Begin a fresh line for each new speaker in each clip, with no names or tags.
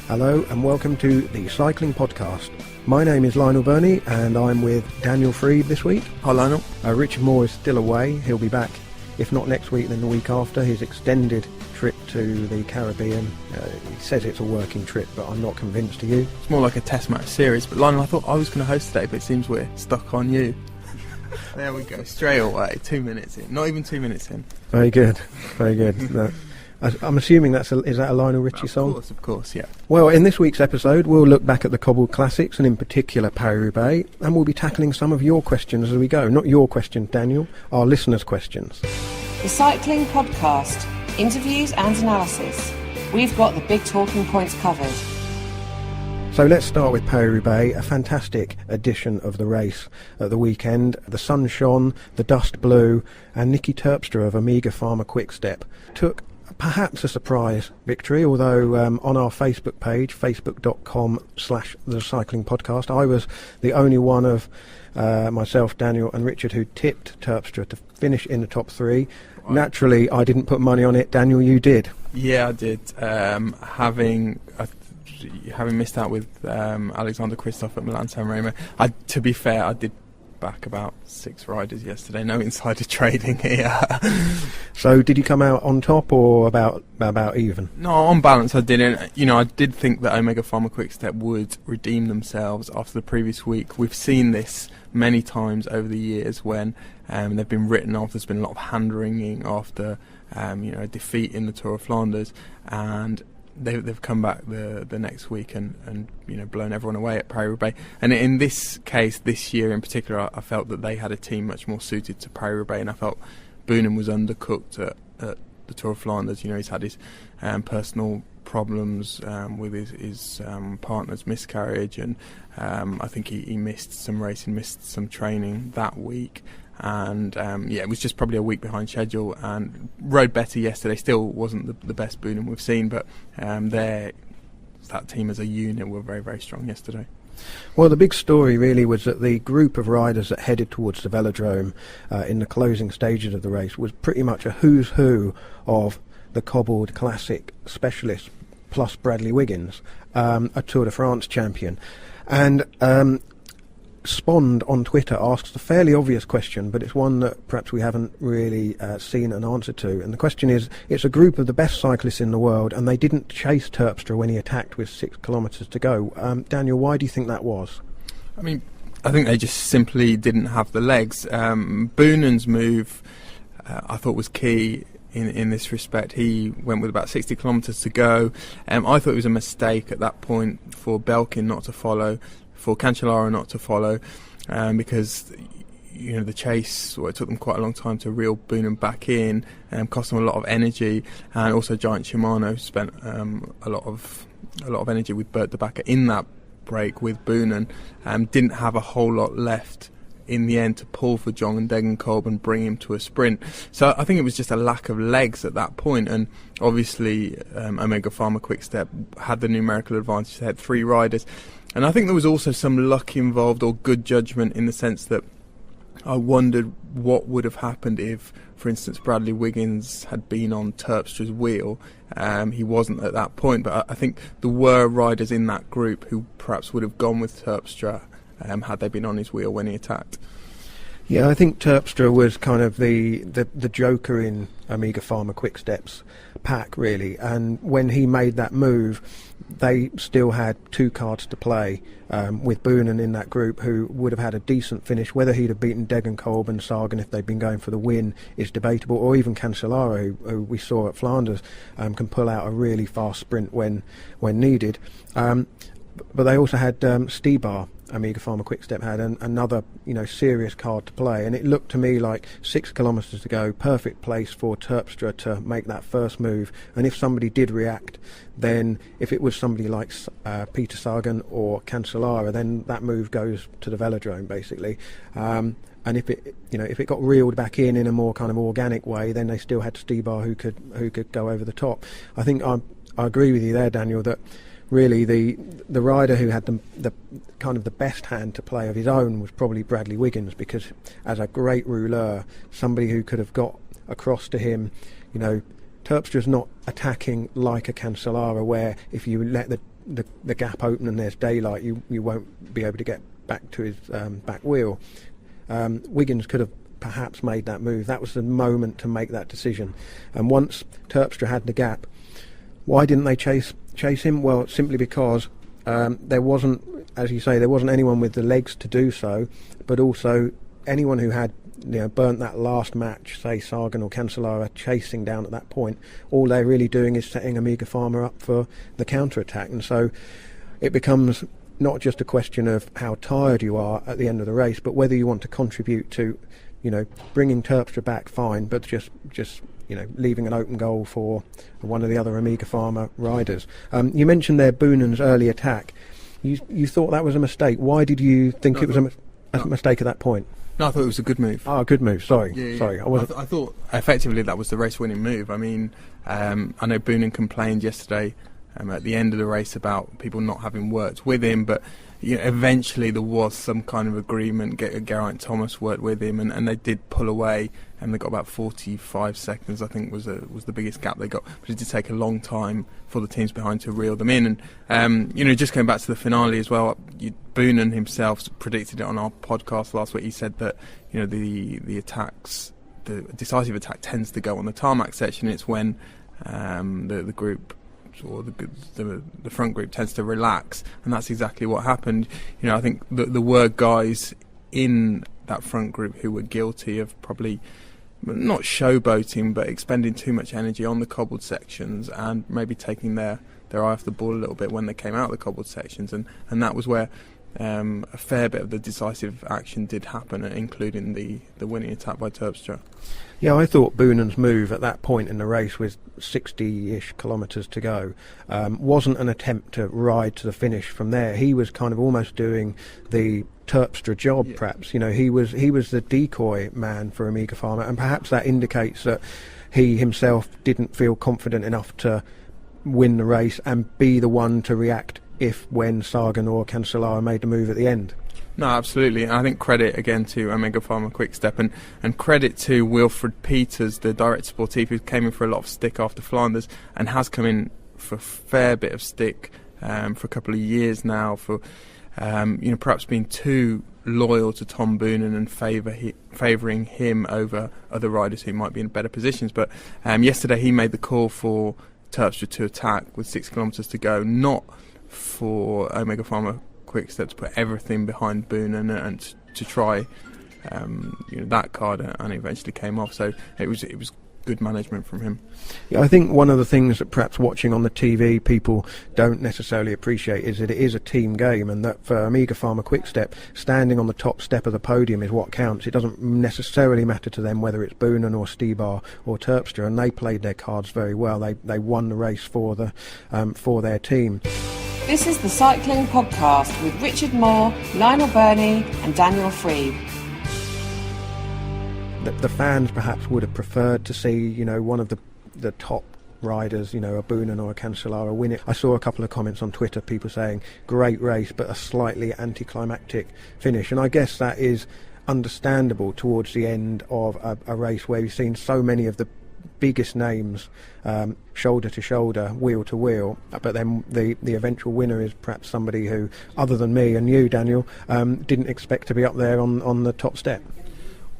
Hello and welcome to the Cycling Podcast. My name is Lionel Birnie and I'm with Daniel Friebe this week.
Hi Lionel.
Richard Moore is still away. He'll be back, if not next week, then the week after. His extended trip to the Caribbean. He says it's a working trip, but I'm not convinced. Are you?
It's more like a test match series. But Lionel, I thought I was going to host today, but it seems we're stuck on you. There we go, straight away, 2 minutes in. Not even 2 minutes in.
Very good, very good. No. I'm assuming is that a Lionel Richie song?
Of course, yeah.
Well, in this week's episode, we'll look back at the Cobbled Classics, and in particular Paris-Roubaix, and we'll be tackling some of your questions as we go. Not your questions, Daniel, our listeners' questions.
The Cycling Podcast, interviews and analysis. We've got the big talking points covered.
So let's start with Paris-Roubaix, a fantastic edition of the race at the weekend. The sun shone, the dust blew, and Niki Terpstra of Omega Pharma-Quick Step took perhaps a surprise victory, although on our Facebook page, facebook.com/The Cycling Podcast, I was the only one of myself, Daniel and Richard who tipped Terpstra to finish in the top three. Right. Naturally, I didn't put money on it. Daniel, you did.
Yeah, I did. Having missed out with Alexander Kristoff at Milan-San Remo, to be fair, I did back about 6 riders yesterday. No insider trading here.
So did you come out on top or about even?
No, on balance I didn't. I did think that Omega Pharma-Quick Step would redeem themselves after the previous week. We've seen this many times over the years when they've been written off. There's been a lot of hand-wringing after a defeat in the Tour of Flanders, and they've come back the next week and blown everyone away at Paris-Roubaix. And in this case, this year in particular, I felt that they had a team much more suited to Paris-Roubaix, and I felt Boonen was undercooked at the Tour of Flanders. He's had his personal problems with his partner's miscarriage, and I think he missed some racing, missed some training that week. And it was just probably a week behind schedule, and rode better yesterday. Still wasn't the best Boonen we've seen, but that team as a unit were very, very strong yesterday.
Well, the big story really was that the group of riders that headed towards the velodrome in the closing stages of the race was pretty much a who's who of the Cobbled Classic specialists, plus Bradley Wiggins, a Tour de France champion. And Spond on Twitter asks a fairly obvious question, but it's one that perhaps we haven't really seen an answer to. And the question is, it's a group of the best cyclists in the world, and they didn't chase Terpstra when he attacked with 6 kilometres to go. Daniel, why do you think that was?
I think they just simply didn't have the legs. Boonen's move, I thought, was key in this respect. He went with about 60 kilometres to go. I thought it was a mistake at that point for Belkin not to follow, for Cancellara not to follow, because the chase, it took them quite a long time to reel Boonen back in, cost them a lot of energy, and also Geraint Thomas spent a lot of energy with Bert de Backer in that break with Boonen, didn't have a whole lot left in the end to pull for John and Degenkolb and bring him to a sprint. So I think it was just a lack of legs at that point, and obviously Omega Pharma-Quick Step had the numerical advantage. They had 3 riders, and I think there was also some luck involved, or good judgment, in the sense that I wondered what would have happened if, for instance, Bradley Wiggins had been on Terpstra's wheel. He wasn't at that point, but I think there were riders in that group who perhaps would have gone with Terpstra had they been on his wheel when he attacked.
Yeah, I think Terpstra was kind of the joker in Omega Pharma-Quick Step's pack, really. And when he made that move, they still had 2 cards to play with Boonen in that group, who would have had a decent finish. Whether he'd have beaten Degenkolb and Sagan if they'd been going for the win is debatable, or even Cancellara, who we saw at Flanders, can pull out a really fast sprint when needed. But they also had Stibar. Omega Pharma-Quick Step had another serious card to play, and it looked to me like 6 kilometres to go, perfect place for Terpstra to make that first move. And if somebody did react, then if it was somebody like Peter Sagan or Cancellara, then that move goes to the velodrome basically. And if it got reeled back in a more kind of organic way, then they still had Stibar who could go over the top. I think I agree with you there, Daniel, that really the rider who had the kind of the best hand to play of his own was probably Bradley Wiggins, because as a great rouleur, somebody who could have got across to him, Terpstra's not attacking like a Cancellara, where if you let the gap open and there's daylight, you won't be able to get back to his back wheel. Wiggins could have perhaps made that move. That was the moment to make that decision. And once Terpstra had the gap, why didn't they chase him? Well, simply because there wasn't, as you say, there wasn't anyone with the legs to do so, but also anyone who had burnt that last match, say Sagan or Cancellara, chasing down at that point, all they're really doing is setting Omega Pharma up for the counter-attack. And so it becomes not just a question of how tired you are at the end of the race, but whether you want to contribute to, bringing Terpstra back, fine, but just leaving an open goal for one of the other Omega Pharma riders. You mentioned there Boonen's early attack. You thought that was a mistake. Why did you think it was a mistake at that point?
No, I thought it was a good move.
Oh, a good move. Sorry.
Yeah.
Sorry.
I thought effectively that was the race-winning move. I mean, I know Boonen complained yesterday at the end of the race about people not having worked with him, but eventually there was some kind of agreement. Geraint Thomas worked with him, and they did pull away, and they got about 45 seconds, I think, was the biggest gap they got. But it did take a long time for the teams behind to reel them in. And just going back to the finale as well, Boonen himself predicted it on our podcast last week. He said that the attacks, the decisive attack, tends to go on the tarmac section. It's when the group, or the front group, tends to relax, and that's exactly what happened. I think there were guys in that front group who were guilty of probably not showboating, but expending too much energy on the cobbled sections and maybe taking their eye off the ball a little bit when they came out of the cobbled sections, and that was where a fair bit of the decisive action did happen, including the winning attack by Terpstra.
Yeah, I thought Boonen's move at that point in the race, with 60-ish kilometres to go, wasn't an attempt to ride to the finish from there. He was kind of almost doing the Terpstra job, perhaps. He was the decoy man for Omega Pharma, and perhaps that indicates that he himself didn't feel confident enough to win the race and be the one to react when Sagan or Cancellara made the move at the end.
No, absolutely. And I think credit again to Omega Pharma-Quick Step, and credit to Wilfred Peters, the director sportif, who came in for a lot of stick after Flanders and has come in for a fair bit of stick for a couple of years now for perhaps being too loyal to Tom Boonen and favouring him over other riders who might be in better positions. But yesterday he made the call for Terpstra to attack with 6 kilometres to go, not for Omega Pharma-Quick Step to put everything behind Boonen and to try that card, and it eventually came off. So it was good management from him.
Yeah, I think one of the things that perhaps watching on the TV people don't necessarily appreciate is that it is a team game, and that for Omega Pharma-Quick Step, standing on the top step of the podium is what counts. It doesn't necessarily matter to them whether it's Boonen or Stybar or Terpstra, and they played their cards very well. They won the race for their team.
This is the Cycling Podcast with Richard Moore, Lionel Birnie and Daniel Friebe.
The fans perhaps would have preferred to see, one of the top riders, a Boonen or a Cancellara win it. I saw a couple of comments on Twitter, people saying, great race, but a slightly anticlimactic finish. And I guess that is understandable towards the end of a race where you've seen so many of the biggest names shoulder to shoulder, wheel to wheel, but then the eventual winner is perhaps somebody who, other than me and you, Daniel, didn't expect to be up there on the top step.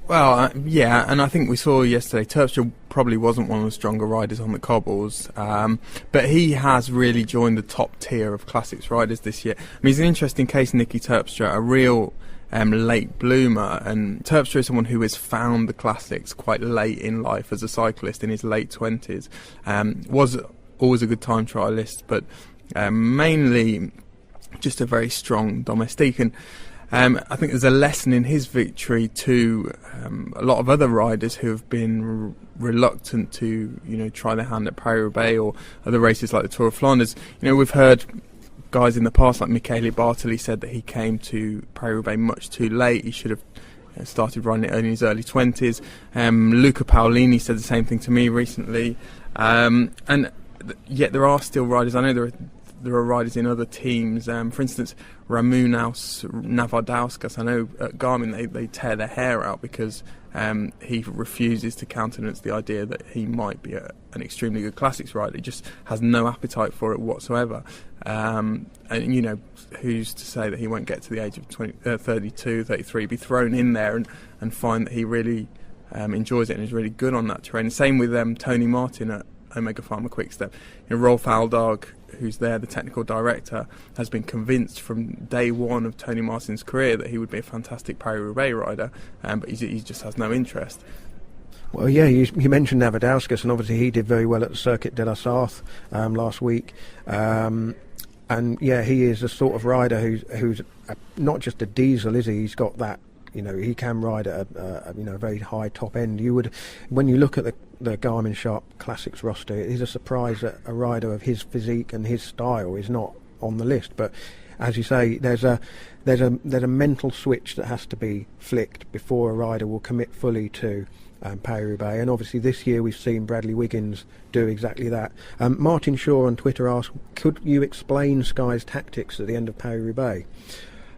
Well, yeah, and I think we saw yesterday Terpstra probably wasn't one of the stronger riders on the cobbles, but he has really joined the top tier of classics riders this year. I mean, he's an interesting case, Niki Terpstra, a real late bloomer, and Terpstra is someone who has found the classics quite late in life as a cyclist, in his late 20s. Was always a good time trialist, but mainly just a very strong domestique. And I think there's a lesson in his victory to a lot of other riders who have been reluctant to try their hand at Paris-Roubaix or other races like the Tour of Flanders. We've heard guys in the past like Michele Bartoli said that he came to Paris-Roubaix much too late. He should have started riding it in his early 20s. Luca Paolini said the same thing to me recently. And yet there are still riders. I know there are riders in other teams. For instance, Ramūnas Navadauskas, I know at Garmin they tear their hair out because he refuses to countenance the idea that he might be an extremely good classics rider. He just has no appetite for it whatsoever. And, you know, who's to say that he won't get to the age of 32, 33, be thrown in there and find that he really enjoys it and is really good on that terrain. Same with Tony Martin at Omega Pharma-Quick Step. You know, Rolf Aldag, who's there, the technical director, has been convinced from day one of Tony Martin's career that he would be a fantastic Paris-Roubaix rider, but he just has no interest.
Well, yeah, you mentioned Navadauskas, and obviously he did very well at the Circuit de la Sarthe last week. And yeah, he is a sort of rider who's not just a diesel, is he? He's got that. You know, he can ride at a very high top end. You would, when you look at the Garmin Sharp Classics roster, it is a surprise that a rider of his physique and his style is not on the list. But as you say, there's a mental switch that has to be flicked before a rider will commit fully to Paris-Roubaix. And obviously this year we've seen Bradley Wiggins do exactly that. Martin Shaw on Twitter asked, could you explain Sky's tactics at the end of Paris-Roubaix?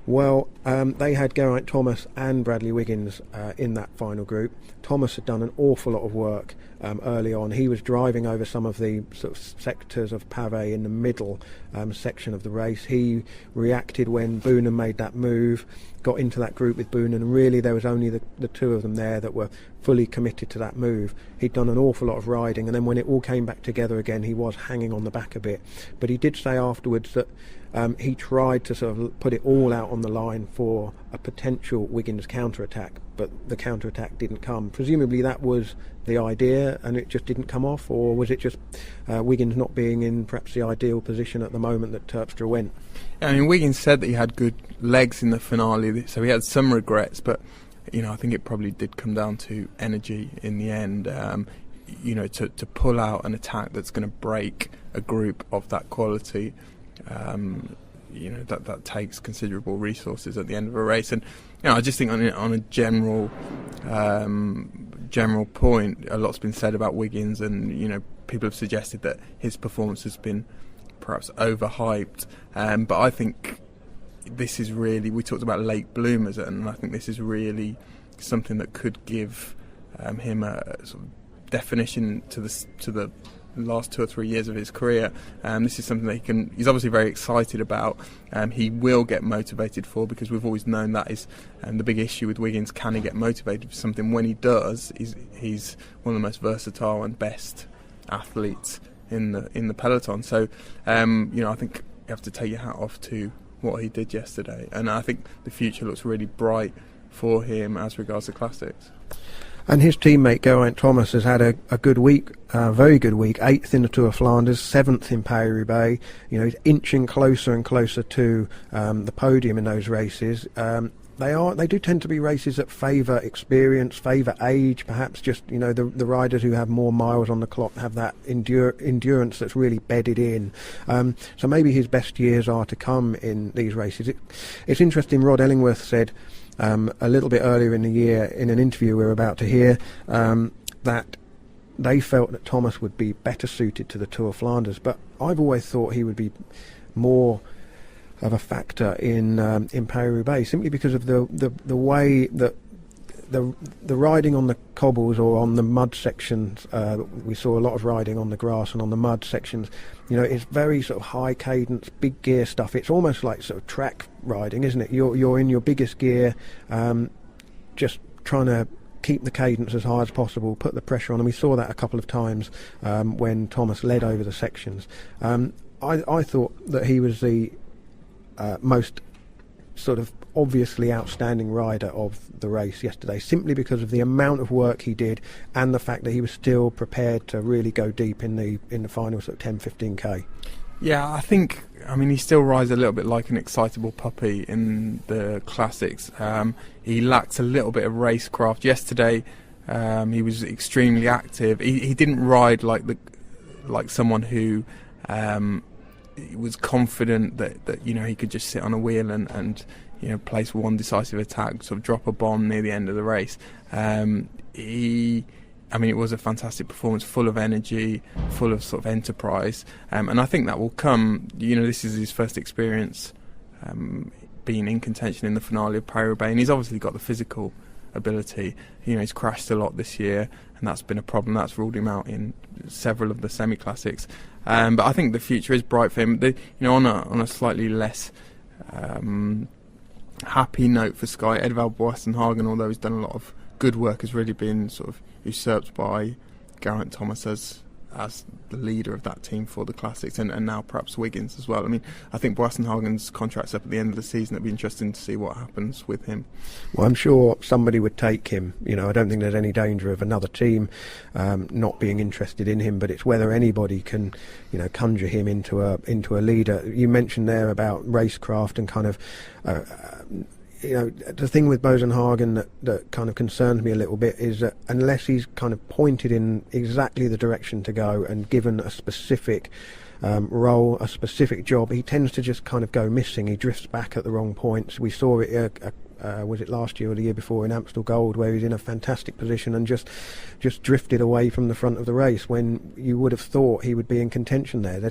Well, they had Geraint Thomas and Bradley Wiggins in that final group. Thomas had done an awful lot of work early on. He was driving over some of the sort of sectors of pavé in the middle section of the race. He reacted when Boonen made that move, got into that group with Boonen, and really there was only the two of them there that were fully committed to that move. He'd done an awful lot of riding, and then when it all came back together again, he was hanging on the back a bit. But he did say afterwards that he tried to sort of put it all out on the line for a potential Wiggins counter-attack, but the counter-attack didn't come. Presumably that was the idea and it just didn't come off, or was it just Wiggins not being in perhaps the ideal position at the moment that Terpstra went?
I mean, Wiggins said that he had good legs in the finale, so he had some regrets, but you know, I think it probably did come down to energy in the end. You know, to pull out an attack that's going to break a group of that quality, you know, that takes considerable resources at the end of a race. And you know, I just think on a general point, a lot's been said about Wiggins, and you know, people have suggested that his performance has been perhaps overhyped. But I think this is really, we talked about late bloomers, and I think this is really something that could give him a sort of definition to the last 2 or 3 years of his career. This is something that he's obviously very excited about. He will get motivated for, because we've always known that is the big issue with Wiggins. Can he get motivated for something? When he does, he's one of the most versatile and best athletes in the peloton. So you know, I think you have to take your hat off to what he did yesterday, and I think the future looks really bright for him as regards to classics.
And his teammate Geraint Thomas has had a good week, a very good week. 8th in the Tour of Flanders, 7th in Paris-Roubaix. You know, he's inching closer and closer to the podium in those races. They do tend to be races that favour experience, favour age, perhaps just, you know, the riders who have more miles on the clock have that endurance that's really bedded in. So maybe his best years are to come in these races. It's interesting, Rod Ellingworth said a little bit earlier in the year in an interview we're about to hear that they felt that Thomas would be better suited to the Tour of Flanders, but I've always thought he would be more of a factor in Paris-Roubaix, simply because of the way that the riding on the cobbles or on the mud sections. We saw a lot of riding on the grass and on the mud sections. You know, it's very sort of high cadence, big gear stuff. It's almost like sort of track riding, isn't it? You're in your biggest gear, just trying to keep the cadence as high as possible, put the pressure on. And we saw that a couple of times when Thomas led over the sections. I thought that he was the most sort of obviously outstanding rider of the race yesterday, simply because of the amount of work he did and the fact that he was still prepared to really go deep in the final sort of 10-15k.
Yeah, I think, I mean, he still rides a little bit like an excitable puppy in the classics. He lacks a little bit of racecraft. Yesterday he was extremely active. He didn't ride like someone who was confident that you know, he could just sit on a wheel and you know, place one decisive attack, sort of drop a bomb near the end of the race. He I mean, it was a fantastic performance, full of energy, full of sort of enterprise, and I think that will come. This is his first experience being in contention in the finale of Paris-Roubaix, and he's obviously got the physical ability. He's crashed a lot this year, and that's been a problem. That's ruled him out in several of the semi-classics. But I think the future is bright for him. On a slightly less happy note for Sky, Edvald Boasson-Hagen, although he's done a lot of good work, has really been sort of usurped by Geraint Thomas as the leader of that team for the classics, and now perhaps Wiggins as well. I mean, I think Boasson-Hagen's contract's up at the end of the season. It'll be interesting to see what happens with him.
Well, I'm sure somebody would take him. I don't think there's any danger of another team not being interested in him, but it's whether anybody can, conjure him into a leader. You mentioned there about racecraft and kind of the thing with Boasson-Hagen that kind of concerns me a little bit is that unless he's kind of pointed in exactly the direction to go and given a specific role, a specific job, he tends to just kind of go missing. He drifts back at the wrong points. We saw it was it last year or the year before in Amstel Gold, where he's in a fantastic position and just drifted away from the front of the race when you would have thought he would be in contention there.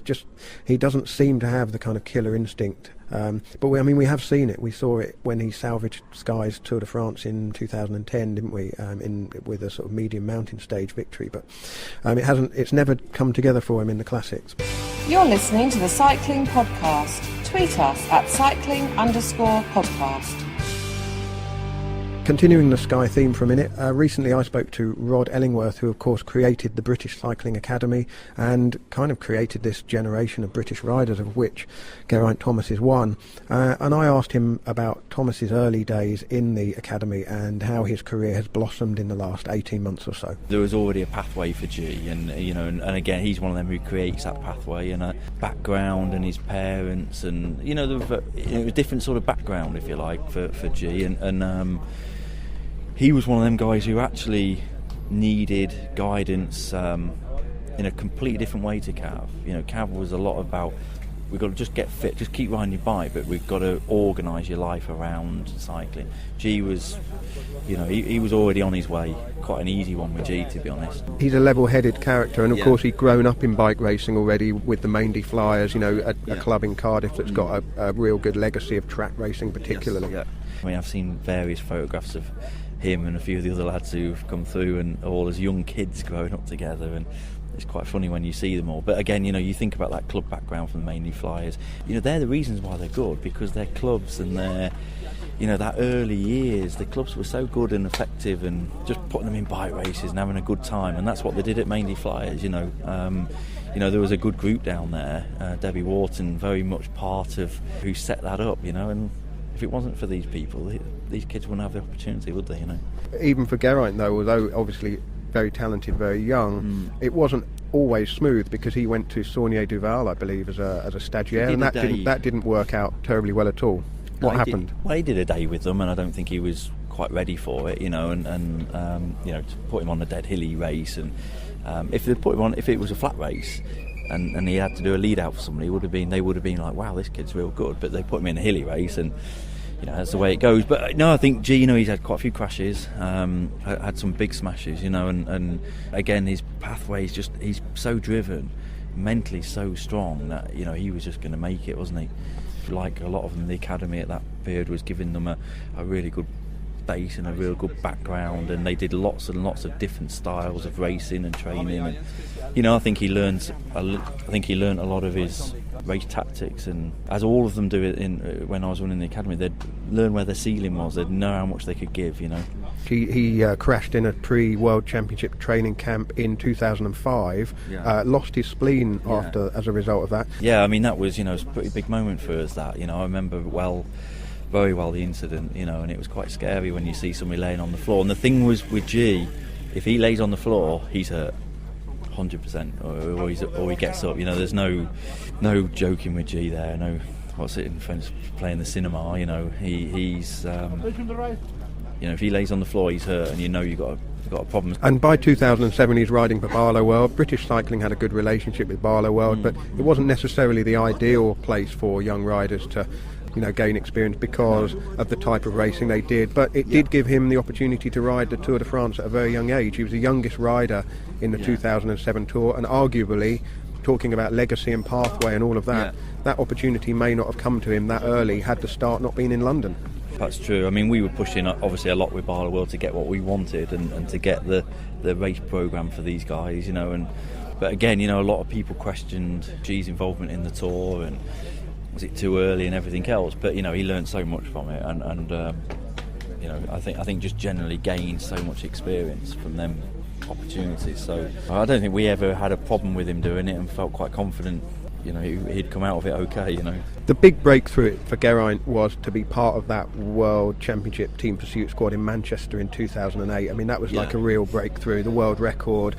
He doesn't seem to have the kind of killer instinct. But we have seen it. We saw it when he salvaged Sky's Tour de France in 2010, didn't we? With a sort of medium mountain stage victory. But it's never come together for him in the classics.
You're listening to the Cycling Podcast. Tweet us at cycling_podcast.
Continuing the Sky theme for a minute, recently I spoke to Rod Ellingworth, who of course created the British Cycling Academy and kind of created this generation of British riders, of which Geraint Thomas is one. And I asked him about Thomas's early days in the academy and how his career has blossomed in the last 18 months or so.
There was already a pathway for G, and again, he's one of them who creates that pathway, and a background, and his parents, and there was a different sort of background, if you like, for G, and he was one of them guys who actually needed guidance in a completely different way to Cav. Cav was a lot about, we've got to just get fit, just keep riding your bike, but we've got to organise your life around cycling. G was, he was already on his way. Quite an easy one with G, to be honest.
He's a level-headed character, and of course he'd grown up in bike racing already with the Maindy Flyers, a club in Cardiff that's got a real good legacy of track racing particularly.
Yes, yeah. I've seen various photographs of him and a few of the other lads who've come through, and all as young kids growing up together, and it's quite funny when you see them all. But again, you think about that club background from the Mainly Flyers. They're the reasons why they're good, because their clubs and their, that early years, the clubs were so good and effective, and just putting them in bike races and having a good time, and that's what they did at Mainly Flyers. There was a good group down there. Debbie Wharton, very much part of who set that up. And if it wasn't for these people, these kids wouldn't have the opportunity, would they?
Even for Geraint, though, although obviously very talented, very young, it wasn't always smooth, because he went to Saunier Duval, I believe, as a stagiaire, and that didn't work out terribly well at all. What happened?
He did a day with them, and I don't think he was quite ready for it, and to put him on a dead hilly race, and if they put him on, if it was a flat race, and he had to do a lead out for somebody, they would have been like, wow, this kid's real good. But they put him in a hilly race, and that's the way it goes. But no, I think G, he's had quite a few crashes, had some big smashes, and again, his pathway is just, he's so driven, mentally so strong that he was just going to make it, wasn't he? Like a lot of them, the academy at that period was giving them a really good base and a real good background, and they did lots and lots of different styles of racing and training, and I think he learned a lot of his race tactics, and as all of them do it when I was running the academy, they'd learn where their ceiling was, they'd know how much they could give.
He crashed in a pre-World Championship training camp in 2005, lost his spleen as a result of that.
That was it was a pretty big moment for us, that I remember very well the incident, and it was quite scary when you see somebody laying on the floor. And the thing was with G, if he lays on the floor, he's hurt 100%, or he gets up. There's no joking with G there. No, what's it in French, playing the cinema. He's if he lays on the floor, he's hurt, and you've got a problem.
And by 2007, he's riding for Barlow World. British Cycling had a good relationship with Barlow World, but it wasn't necessarily the ideal place for young riders to gain experience because of the type of racing they did. But it did give him the opportunity to ride the Tour de France at a very young age. He was the youngest rider in the 2007 Tour, and arguably, talking about legacy and pathway and all of that, that opportunity may not have come to him that early had the start not been in London.
That's true. I mean, we were pushing obviously a lot with Bar of the World to get what we wanted and to get the race programme for these guys, but again, a lot of people questioned G's involvement in the Tour and was it too early and everything else, but he learned so much from it and I think just generally gained so much experience from them opportunities. So I don't think we ever had a problem with him doing it and felt quite confident he'd come out of it okay.
The big breakthrough for Geraint was to be part of that World Championship Team Pursuit squad in Manchester in 2008. I mean, that was like a real breakthrough. The world record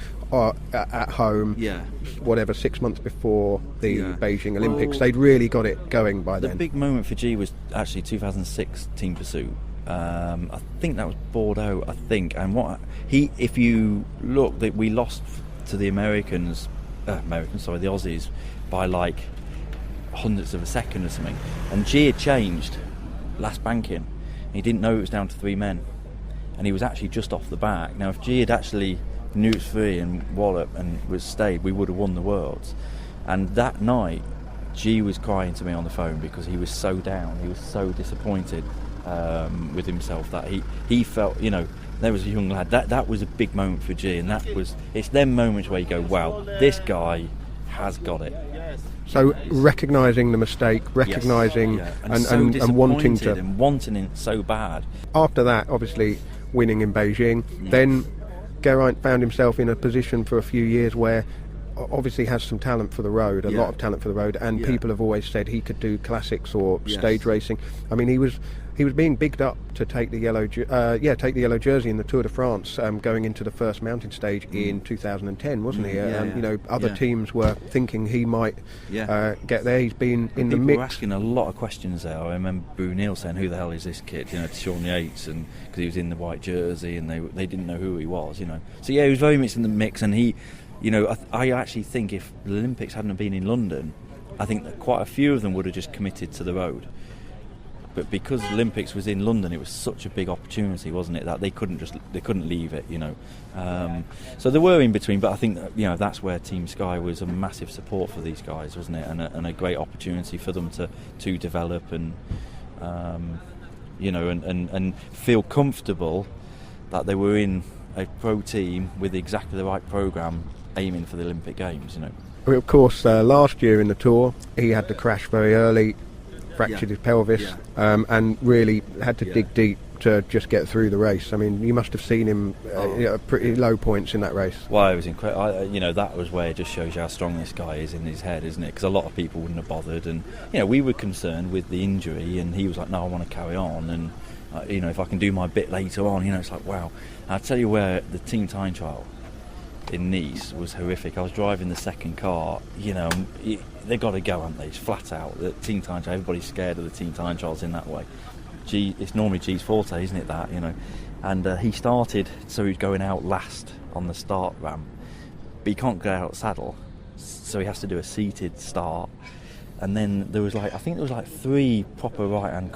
at home, 6 months before the Beijing Olympics. They'd really got it going by then.
The big moment for G was actually 2006 Team Pursuit. I think that was Bordeaux, and if you look, that we lost to the the Aussies by like hundredths of a second or something, and G had changed last banking. He didn't know it was down to 3 men, and he was actually just off the back. Now if G had actually knew it was 3 and wallop and was stayed, we would have won the Worlds. And that night G was crying to me on the phone because he was so down, he was so disappointed with himself that he felt, there was a young lad, that was a big moment for G, and it's them moments where you go, wow, this guy has got it.
So recognising the mistake, recognising and
wanting it so bad.
After that, obviously winning in Beijing, then Geraint found himself in a position for a few years where obviously has some talent for the road, a lot of talent for the road, and people have always said he could do classics or stage racing. I mean, he was being bigged up to take the yellow jersey in the Tour de France, going into the first mountain stage in 2010, wasn't he? Other teams were thinking he might get there. He's been in the mix.
People were asking a lot of questions there. I remember Brunel saying, "Who the hell is this kid?" To Sean Yates, and because he was in the white jersey, and they didn't know who he was. So he was very much in the mix, and he. I actually think if the Olympics hadn't been in London, I think that quite a few of them would have just committed to the road. But because the Olympics was in London, it was such a big opportunity, wasn't it, that they couldn't leave it, So they were in between, but I think that, that's where Team Sky was a massive support for these guys, wasn't it, and a great opportunity for them to develop and and feel comfortable that they were in a pro team with exactly the right programme aiming for the Olympic Games.
Well, of course, last year in the Tour, he had to crash very early, fractured his pelvis, and really had to dig deep to just get through the race. I mean, you must have seen him pretty low points in that race.
Well, it was incredible. That was where it just shows you how strong this guy is in his head, isn't it? Because a lot of people wouldn't have bothered, and we were concerned with the injury, and he was like, "No, I want to carry on," and if I can do my bit later on, it's like, wow. I'll tell you where the team time trial in Nice was horrific. I was driving the second car, they've got to go, haven't they? It's flat out. The team time trial, everybody's scared of the team time trials in that way. It's normally G's forte, isn't it, that, And he started, so he was going out last on the start ramp, but he can't get out of saddle, so he has to do a seated start. And then there was I think there was 3 proper right-angle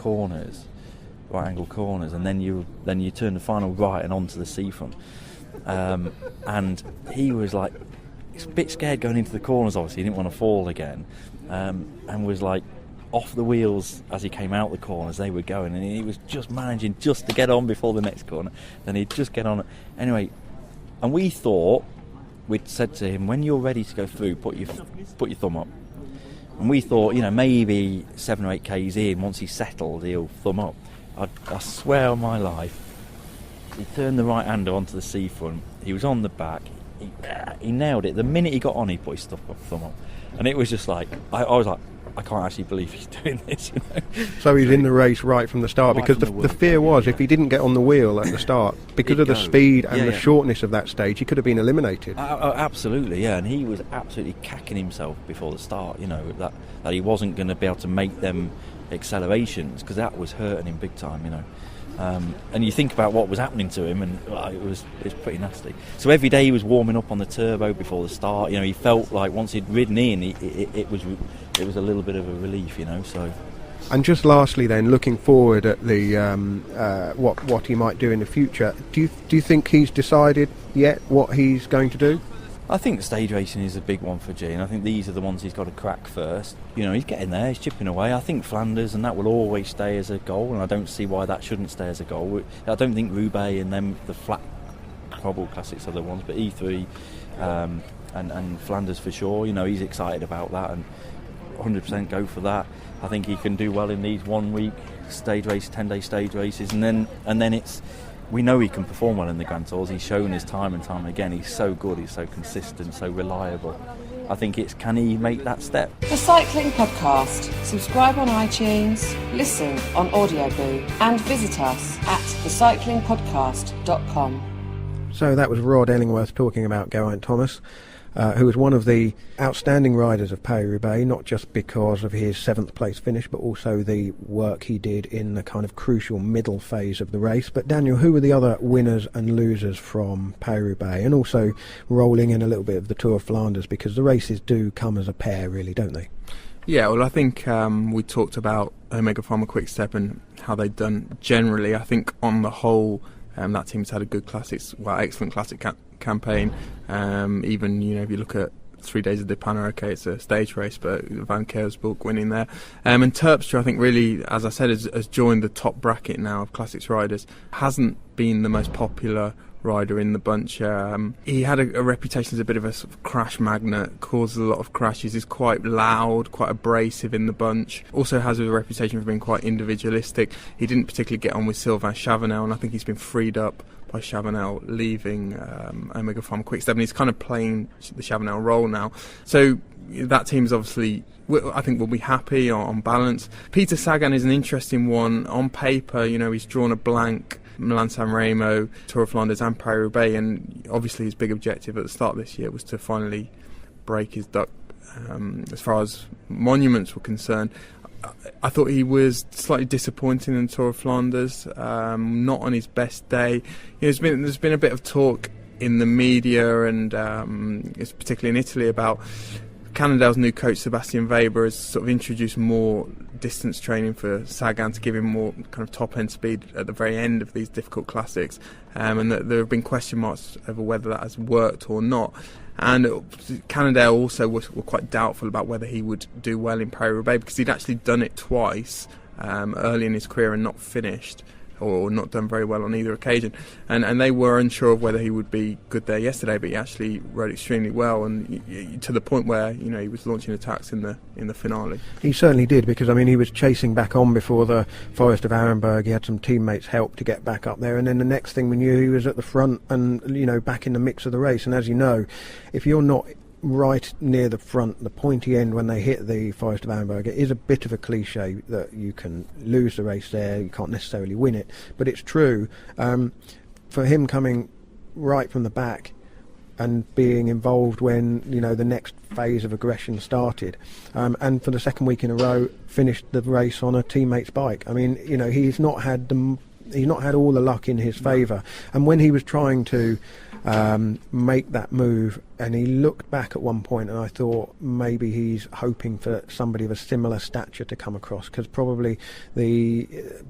corners, and then you turn the final right and onto the seafront. And he was a bit scared going into the corners, obviously. He didn't want to fall again, and was off the wheels as he came out the corners. They were going, and he was just managing just to get on before the next corner. Then he'd just get on. Anyway, and we thought, we'd said to him, when you're ready to go through, put your thumb up. And we thought, maybe 7 or 8 Ks in, once he's settled, he'll thumb up. I swear on my life, he turned the right-hander onto the seafront. He was on the back. He nailed it. The minute he got on, he put his thumb up. And it was just I was like, I can't actually believe he's doing this.
So he's in the race right from the start, because the fear was if he didn't get on the wheel at the start, because of the speed and the shortness of that stage, he could have been eliminated.
Absolutely, yeah. And he was absolutely cacking himself before the start, that he wasn't going to be able to make them accelerations, because that was hurting him big time, and you think about what was happening to him, and it was pretty nasty. So every day he was warming up on the turbo before the start. He felt like once he'd ridden in, it was a little bit of a relief, So
And just lastly, then, looking forward at the what he might do in the future, do you think he's decided yet what he's going to do?
I think stage racing is a big one for Gene. I think these are the ones he's got to crack first. You know, he's getting there, he's chipping away. I think Flanders, and that will always stay as a goal, and I don't see why that shouldn't stay as a goal. I don't think Roubaix and then the flat Cobbled classics are the ones, but E3 and Flanders for sure. You know, he's excited about that and 100% go for that. I think he can do well in these 1 week stage race, 10-day stage races, and then it's. We know he can perform well in the Grand Tours. He's shown his time and time again. He's so good, he's so consistent, so reliable. I think it's, can he make that step?
The Cycling Podcast. Subscribe on iTunes, listen on Audioboo, and visit us at thecyclingpodcast.com.
So that was Rod Ellingworth talking about Geraint Thomas, who was one of the outstanding riders of Paris-Roubaix, not just because of his 7th place finish, but also the work he did in the kind of crucial middle phase of the race. But Daniel, who were the other winners and losers from Paris-Roubaix, and also rolling in a little bit of the Tour of Flanders, because the races do come as a pair, really, don't they?
Yeah, well, I think we talked about Omega Pharma-Quick Step and how they'd done generally. I think on the whole, that team's had a good classics, excellent classic campaign. Even, you know, if you look at 3 days of the Panna, okay, it's a stage race, but Van Kersburg winning there. And Terpstra, I think, really, as I said, has joined the top bracket now of classics riders. Hasn't been the most popular rider in the bunch. He had a reputation as a bit of a sort of crash magnet, causes a lot of crashes, is quite loud, quite abrasive in the bunch, also has a reputation for being quite individualistic. He didn't particularly get on with Sylvain Chavanel, and I think he's been freed up by Chavanel leaving Omega Pharma-Quick Step, and he's kind of playing the Chavanel role now. So that team's obviously, I think, will be happy on balance. Peter Sagan is an interesting one. On paper, you know, he's drawn a blank Milan-San Remo, Tour of Flanders and Paris-Roubaix, and obviously his big objective at the start of this year was to finally break his duck as far as monuments were concerned. I thought he was slightly disappointing in the Tour of Flanders, not on his best day. You know, there's been a bit of talk in the media, and it's particularly in Italy, about Cannondale's new coach Sebastian Weber has sort of introduced more distance training for Sagan to give him more kind of top end speed at the very end of these difficult classics, and that there have been question marks over whether that has worked or not. And Cannondale also were quite doubtful about whether he would do well in Paris-Roubaix, because he'd actually done it twice early in his career and not finished, or not done very well on either occasion, and they were unsure of whether he would be good there yesterday, but he actually rode extremely well, and to the point where, you know, he was launching attacks in the finale.
He certainly did, because I mean, he was chasing back on before the Forest of Arenberg. He had some teammates help to get back up there, and then the next thing we knew, he was at the front and, you know, back in the mix of the race. And as you know, if you're not right near the front, the pointy end when they hit the Forest of Arenberg, it is a bit of a cliche that you can lose the race there, you can't necessarily win it, but it's true. For him coming right from the back and being involved when, you know, the next phase of aggression started, and for the second week in a row finished the race on a teammate's bike. I mean, you know, he's not had all the luck in his favour, and when he was trying to make that move, and he looked back at one point, and I thought maybe he's hoping for somebody of a similar stature to come across, because probably the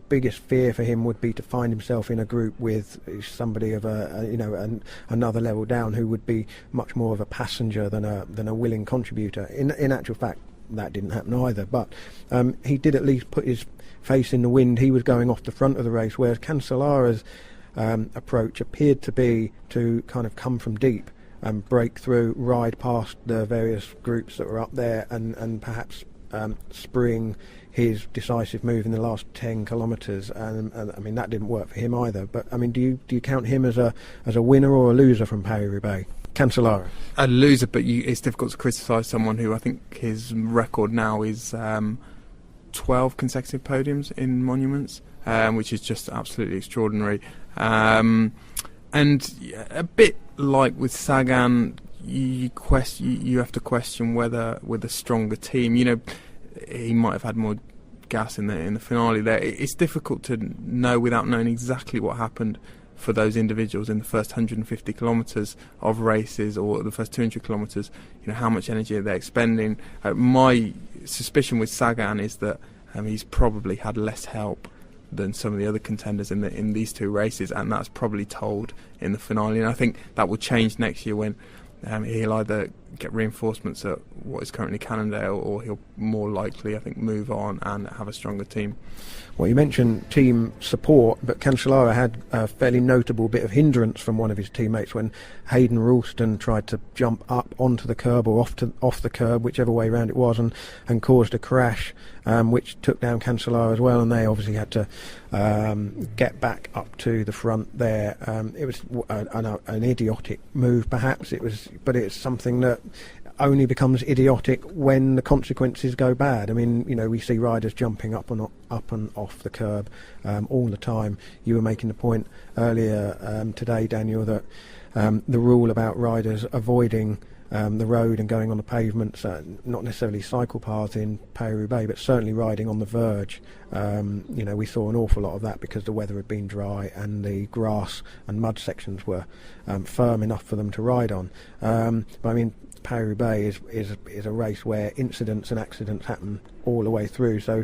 biggest fear for him would be to find himself in a group with somebody of another level down, who would be much more of a passenger than a willing contributor. In actual fact, that didn't happen either, but he did at least put his face in the wind. He was going off the front of the race, whereas Cancellara's approach appeared to be to kind of come from deep and break through, ride past the various groups that were up there, and perhaps spring his decisive move in the last 10 kilometres. And I mean, that didn't work for him either. But I mean, do you count him as a winner or a loser from Paris-Roubaix? Cancellara.
A loser, but it's difficult to criticise someone who, I think his record now is 12 consecutive podiums in monuments, which is just absolutely extraordinary. And a bit like with Sagan, you have to question whether with a stronger team, you know, he might have had more gas in the finale there. It's difficult to know without knowing exactly what happened for those individuals in the first 150 kilometres of races, or the first 200 kilometres. You know, how much energy are they expending? My suspicion with Sagan is that he's probably had less help than some of the other contenders in these two races, and that's probably told in the finale. And I think that will change next year when he'll either get reinforcements at what is currently Cannondale, or he'll more likely, I think, move on and have a stronger team.
Well, you mentioned team support, but Cancellara had a fairly notable bit of hindrance from one of his teammates when Hayden Ralston tried to jump up onto the curb or off the curb, whichever way round it was, and caused a crash, which took down Cancellara as well, and they obviously had to get back up to the front there. It was an idiotic move, perhaps, but it's something that only becomes idiotic when the consequences go bad. I mean, we see riders jumping up and off the curb all the time. You were making the point earlier today, Daniel, that the rule about riders avoiding the road and going on the pavements, not necessarily cycle paths in Paris-Roubaix, but certainly riding on the verge. We saw an awful lot of that because the weather had been dry and the grass and mud sections were firm enough for them to ride on. But I mean, Paris-Roubaix is a race where incidents and accidents happen all the way through, so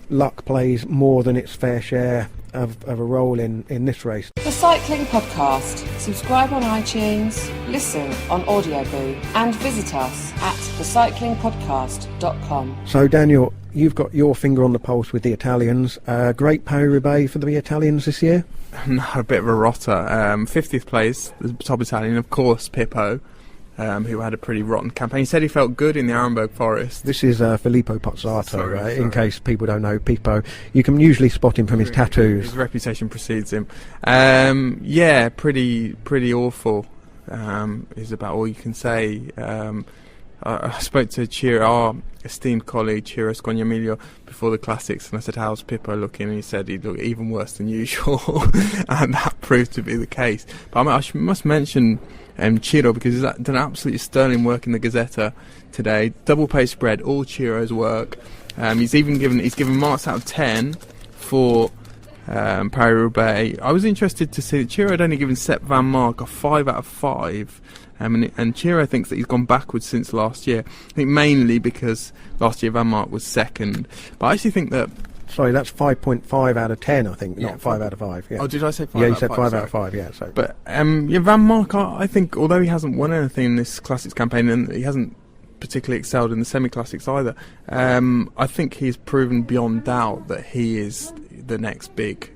luck plays more than its fair share of a role in this race.
The Cycling Podcast. Subscribe on iTunes, listen on Audioboo, and visit us at thecyclingpodcast.com.
So Daniel, you've got your finger on the pulse with the Italians. Great Paris-Roubaix for the Italians this year?
No, a bit of a rotter. 50th place, the top Italian, of course, Pippo, who had a pretty rotten campaign. He said he felt good in the Arenberg Forest.
This is Filippo Pozzato, right? In case people don't know Pippo. You can usually spot him from his tattoos.
His reputation precedes him. Pretty awful is about all you can say. I spoke to our esteemed colleague Ciro Scognamiglio before the Classics, and I said, how's Pippo looking? And he said he'd look even worse than usual, and that proved to be the case. But I must mention Ciro, because he's done absolutely sterling work in the Gazzetta today. Double pace spread, all Ciro's work. He's given marks out of 10 for Paris-Roubaix. I was interested to see that Ciro had only given Sepp Van Mark a 5 out of 5. And Ciro thinks that he's gone backwards since last year. I think mainly because last year Van Mark was second. But I actually think that...
Sorry, that's 5.5 out of 10, I think, not 5 out of 5. Yeah.
Oh, did I say 5 out of 5?
Yeah, you said 5 out of 5, yeah. So.
But Van Mark, I think, although he hasn't won anything in this Classics campaign, and he hasn't particularly excelled in the semi-classics either, I think he's proven beyond doubt that he is the next big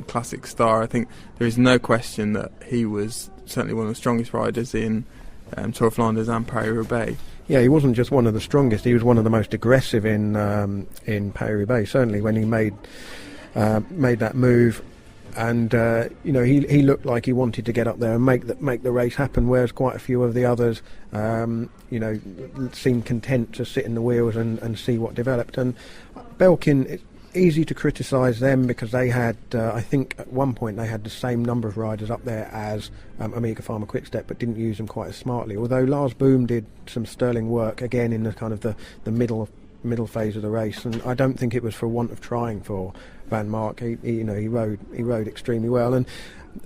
classic star. I think there is no question that he was certainly one of the strongest riders in Tour of Flanders and Paris-Roubaix. Yeah,
he wasn't just one of the strongest, he was one of the most aggressive in Paris-Roubaix, certainly when he made that move. And he looked like he wanted to get up there and make the race happen, whereas quite a few of the others seemed content to sit in the wheels and see what developed. And Belkin, it's easy to criticise them because they had, I think at one point they had the same number of riders up there as Omega Pharma-Quick Step, but didn't use them quite as smartly. Although Lars Boom did some sterling work again in the kind of the middle phase of the race, and I don't think it was for want of trying for Van Mark. He rode extremely well, and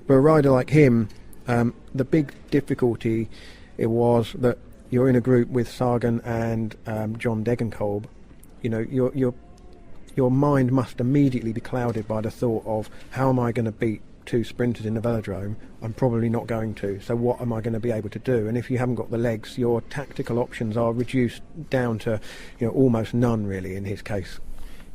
for a rider like him, the big difficulty it was that you're in a group with Sagan and John Degenkolb. Your mind must immediately be clouded by the thought of, how am I going to beat two sprinters in the velodrome? I'm probably not going to, so what am I going to be able to do? And if you haven't got the legs, your tactical options are reduced down to almost none, really, in his case.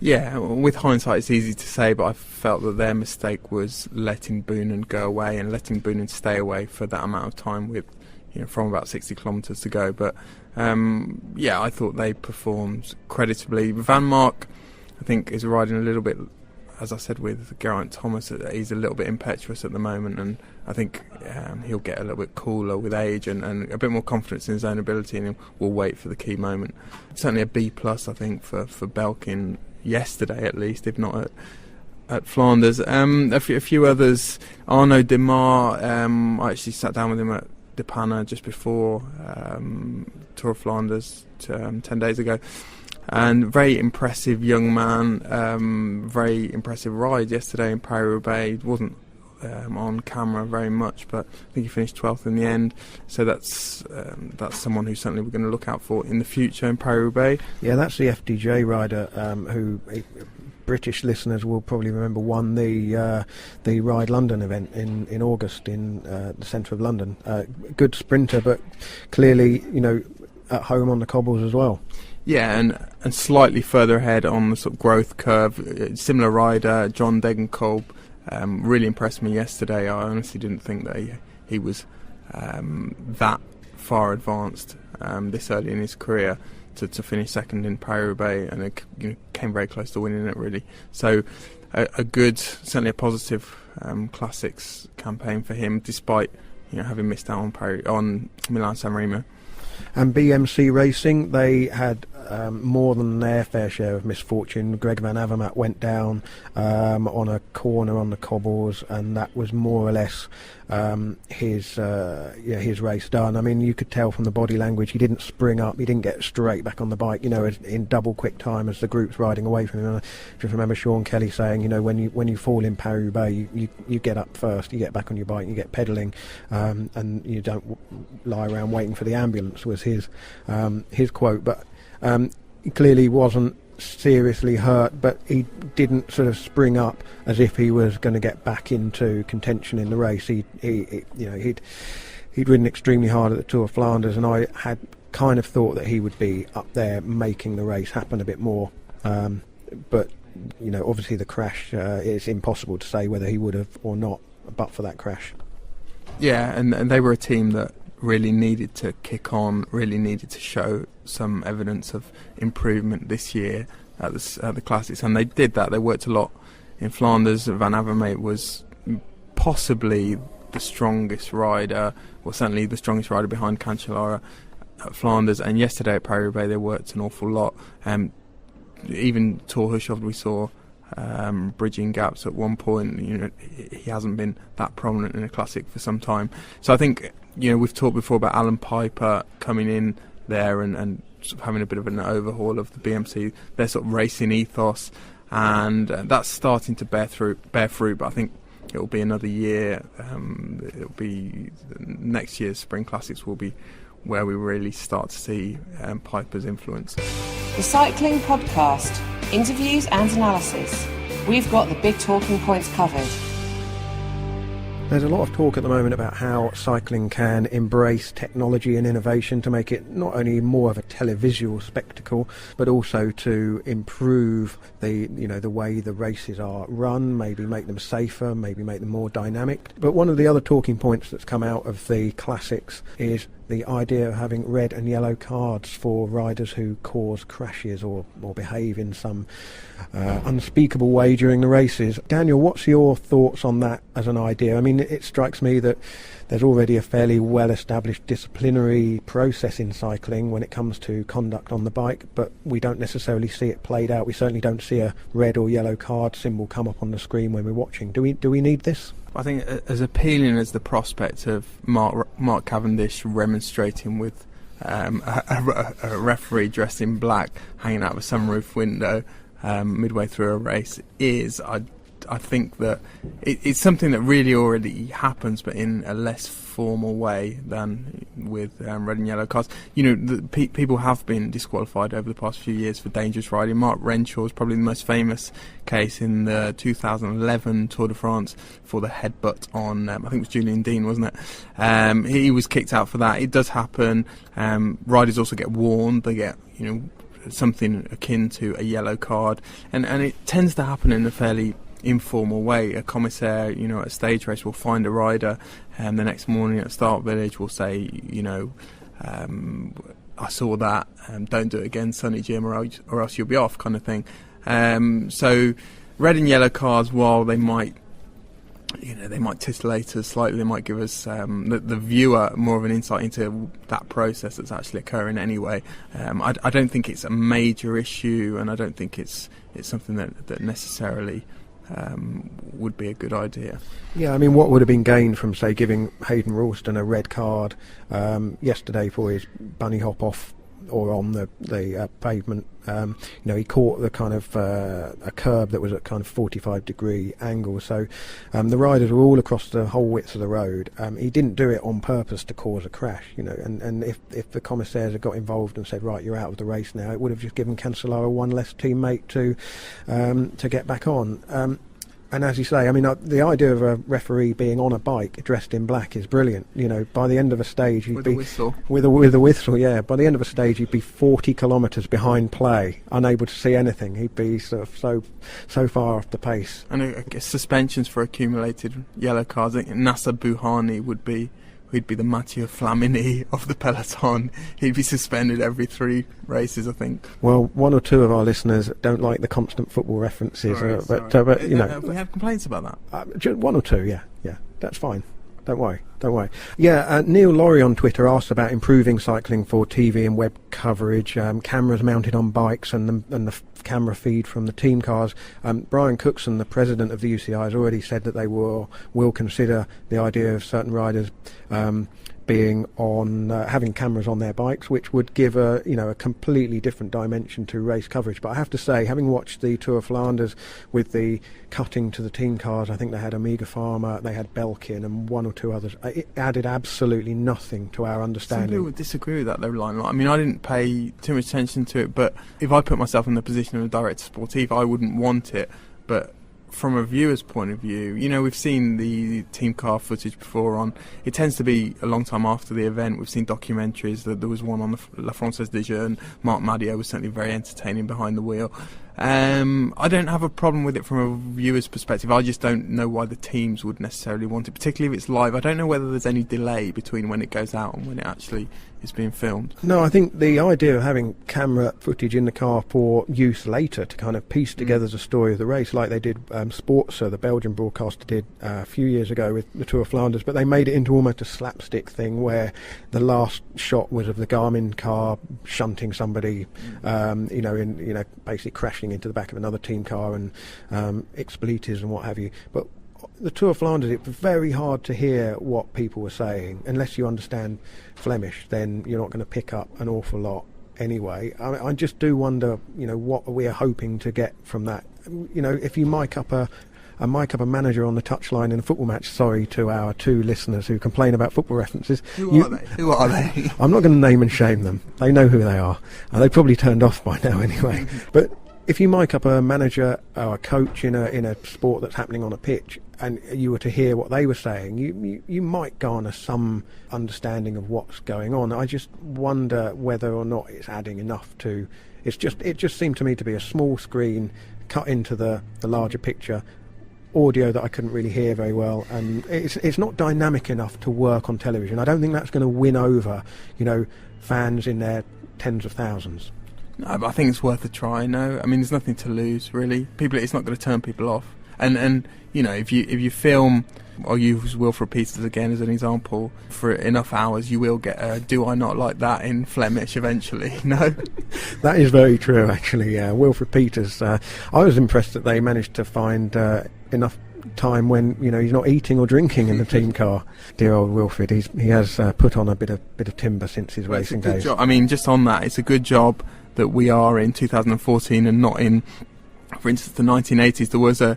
Yeah, with hindsight it's easy to say, but I felt that their mistake was letting Boonen go away and letting Boonen stay away for that amount of time with from about 60 kilometres to go. But I thought they performed creditably. Van Mark, I think, is riding a little bit, as I said with Geraint Thomas, he's a little bit impetuous at the moment, and I think he'll get a little bit cooler with age and a bit more confidence in his own ability, and we'll wait for the key moment. Certainly a B+, I think, for Belkin yesterday at least, if not at Flanders. A few others. Arnaud Demar, I actually sat down with him at De Panne just before Tour of Flanders 10 days ago. And very impressive young man, very impressive ride yesterday in Paris-Roubaix. Wasn't on camera very much, but I think he finished 12th in the end. So that's someone who certainly we're going to look out for in the future in Paris-Roubaix.
Yeah, that's the FDJ rider who British listeners will probably remember won the Ride London event in August in the centre of London. Good sprinter, but clearly, at home on the cobbles as well.
Yeah, and slightly further ahead on the sort of growth curve. Similar rider, John Degenkolb, really impressed me yesterday. I honestly didn't think that he was that far advanced this early in his career to finish second in Paris-Roubaix, and it came very close to winning it, really. So a good, certainly a positive classics campaign for him, despite having missed out on Milan-San Remo.
And BMC Racing, they had more than their fair share of misfortune. Greg Van Avermaet went down on a corner on the cobbles, and that was more or less his race done. I mean, you could tell from the body language he didn't spring up, he didn't get straight back on the bike, in double quick time as the group's riding away from him. And I just remember Sean Kelly saying, when you fall in Paris-Roubaix, you get up first, you get back on your bike, you get pedalling, and you don't lie around waiting for the ambulance, was his quote. But he clearly wasn't seriously hurt, but he didn't sort of spring up as if he was going to get back into contention in the race. He'd ridden extremely hard at the Tour of Flanders, and I had kind of thought that he would be up there making the race happen a bit more. But obviously the crash, it's impossible to say whether he would have or not, but for that crash.
Yeah, and they were a team that really needed to kick on, really needed to show some evidence of improvement this year at the Classics, and they did that. They worked a lot in Flanders. Van Avermaet was possibly the strongest rider, or certainly the strongest rider behind Cancellara at Flanders, and yesterday at Paris-Roubaix they worked an awful lot. Even Thor Hushovd, we saw bridging gaps at one point. He hasn't been that prominent in a classic for some time. So I think we've talked before about Alan Piper coming in there and sort of having a bit of an overhaul of the BMC, their sort of racing ethos, and that's starting to bear fruit. But I think it'll be another year. It'll be next year's Spring Classics will be where we really start to see Piper's influence.
The Cycling Podcast. Interviews and analysis. We've got the big talking points covered.
There's a lot of talk at the moment about how cycling can embrace technology and innovation to make it not only more of a televisual spectacle, but also to improve the way the races are run, maybe make them safer, maybe make them more dynamic. But one of the other talking points that's come out of the Classics is the idea of having red and yellow cards for riders who cause crashes or behave in some unspeakable way during the races. Daniel, what's your thoughts on that as an idea? I mean, it strikes me that there's already a fairly well-established disciplinary process in cycling when it comes to conduct on the bike, but we don't necessarily see it played out. We certainly don't see a red or yellow card symbol come up on the screen when we're watching. Do we need this?
I think as appealing as the prospect of Mark Cavendish remonstrating with a referee dressed in black hanging out of a sunroof window midway through a race is, I think that it's something that really already happens, but in a less formal way than with red and yellow cards. People have been disqualified over the past few years for dangerous riding. Mark Renshaw is probably the most famous case in the 2011 Tour de France for the headbutt on, I think it was Julian Dean, wasn't it? He was kicked out for that. It does happen. Riders also get warned. They get, something akin to a yellow card, and it tends to happen in a fairly informal way. A commissaire, at a stage race will find a rider, and the next morning at Start Village will say, I saw that, don't do it again, Sonny Jim, or else you'll be off, kind of thing. So red and yellow cards, while they might titillate us slightly, they might give us the viewer more of an insight into that process that's actually occurring anyway. I don't think it's a major issue, and I don't think it's something that necessarily would be a good idea.
Yeah, I mean, what would have been gained from, say, giving Hayden Ralston a red card yesterday for his bunny hop off or on the pavement. He caught the kind of a curb that was at kind of 45-degree angle. So the riders were all across the whole width of the road. He didn't do it on purpose to cause a crash, and if the commissaires had got involved and said, right, you're out of the race now, it would have just given Cancellara one less teammate to get back on. And as you say, I mean, the idea of a referee being on a bike dressed in black is brilliant. By the end of a stage, he'd
with
be
a whistle.
With a whistle, yeah. By the end of a stage, he'd be 40 kilometres behind play, unable to see anything. He'd be sort of so far off the pace.
And I guess suspensions for accumulated yellow cards. I think Nasser Bouhanni would be. He'd be the Mathieu Flamini of the peloton. He'd be suspended every 3 races, I think.
Well, one or two of our listeners don't like the constant football references, but
have we had complaints about that?
One or two, yeah, that's fine. Don't worry. Yeah, Neil Laurie on Twitter asked about improving cycling for TV and web coverage, cameras mounted on bikes and the camera feed from the team cars. Brian Cookson, the president of the UCI, has already said that they will consider the idea of certain riders being on having cameras on their bikes, which would give a completely different dimension to race coverage. But I have to say, having watched the Tour of Flanders with the cutting to the team cars, I think they had Omega Pharma, they had Belkin and one or two others. It added absolutely nothing to our understanding.
Some people would disagree with that though, Lionel. I mean, I didn't pay too much attention to it, but if I put myself in the position of a director sportif, I wouldn't want it. But from a viewer's point of view, we've seen the team car footage before on. It tends to be a long time after the event. We've seen documentaries. There was one on the La Française des Jeunes. Marc Madiot was certainly very entertaining behind the wheel. I don't have a problem with it from a viewer's perspective. I just don't know why the teams would necessarily want it, particularly if it's live. I don't know whether there's any delay between when it goes out and when it actually is being filmed.
No, I think the idea of having camera footage in the car for use later to kind of piece together the story of the race, like they did Sportza, the Belgian broadcaster, did a few years ago with the Tour of Flanders, but they made it into almost a slapstick thing where the last shot was of the Garmin car shunting somebody, basically crashing into the back of another team car and expletives and what have you. But the Tour of Flanders, it was very hard to hear what people were saying. Unless you understand Flemish, then you're not going to pick up an awful lot anyway. I just do wonder, what we are hoping to get from that. If you mic up a manager on the touchline in a football match, sorry to our 2 listeners who complain about football references.
Who are they?
I'm not going to name and shame them. They know who they are. They probably turned off by now anyway. But if you mic up a manager or a coach in a sport that's happening on a pitch, and you were to hear what they were saying, you might garner some understanding of what's going on. I just wonder whether or not it's adding enough to. It just seemed to me to be a small screen cut into the larger picture, audio that I couldn't really hear very well, and it's not dynamic enough to work on television. I don't think that's going to win over fans in their tens of thousands.
No, but I think it's worth a try. No, I mean, there's nothing to lose really. It's not going to turn people off. And if you film, I'll use Wilfred Peters again as an example, for enough hours, you will get a "Do I not like that" in Flemish eventually. No,
that is very true. Actually, Wilfred Peters. I was impressed that they managed to find enough time when he's not eating or drinking in the team car. Dear old Wilfred, he has put on a bit of timber since his racing days.
I mean, just on that, it's a good job that we are in 2014 and not in, for instance, the 1980s. There was a